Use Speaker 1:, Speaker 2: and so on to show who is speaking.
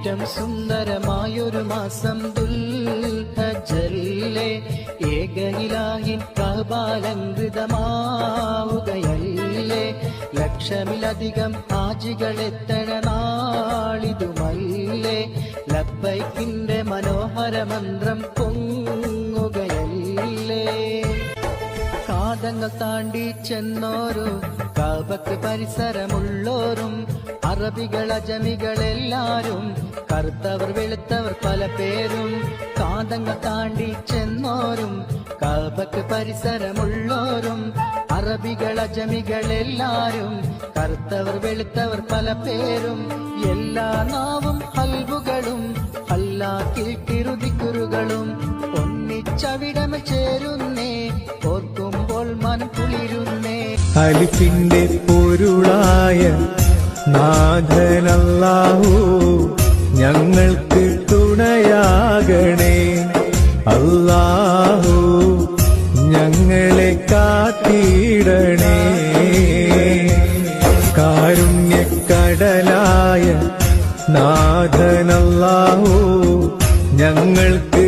Speaker 1: ഏറ്റം സുന്ദരമായൊരു മാസം ദുൽഹജ്ജല്ലേ ഏകനിലാഹിൻ കഅബാലങ്കൃതമാവുകയല്ലേ ലക്ഷമിലധികം ഹാജികളെത്തണ നാളിതുമല്ലേ ലബ്ബൈക്കിന്റെ മനോഹര മന്ത്രം പൊങ്ങുകയല്ലേ കാതങ്ങൾ താണ്ടി ചെന്നോരും കഅബക്ക് പരിസരമുള്ളോരും അറബികൾ അജമികളെല്ലാരും കറുത്തവർ വെളുത്തവർ പല പേരും കാതങ്ങൾ താണ്ടി ചെന്നോരും കഅബക്ക് പരിസരമുള്ളോരും അറബികൾ അജമികളെല്ലാരും കറുത്തവർ വെളുത്തവർ പല പേരും എല്ലാ നാവും ഹൽബുകളും അല്ലാഹ്ക്കിൽ കിറുതിക്കുറുകളും ഒന്നിച്ചവിടമ ചേരുന്നേ ഓർക്കുമ്പോൾ മനം കുളിരുന്നേ
Speaker 2: അലിഫിന്റെ പൊരുളായ നാഥനല്ലാഹു ഞങ്ങൾക്ക് തുണയാകണേ അല്ലാഹു ഞങ്ങളെ കാത്തിടണേ കാരുണ്യക്കടലായ നാഥനല്ലാഹു ഞങ്ങൾക്ക്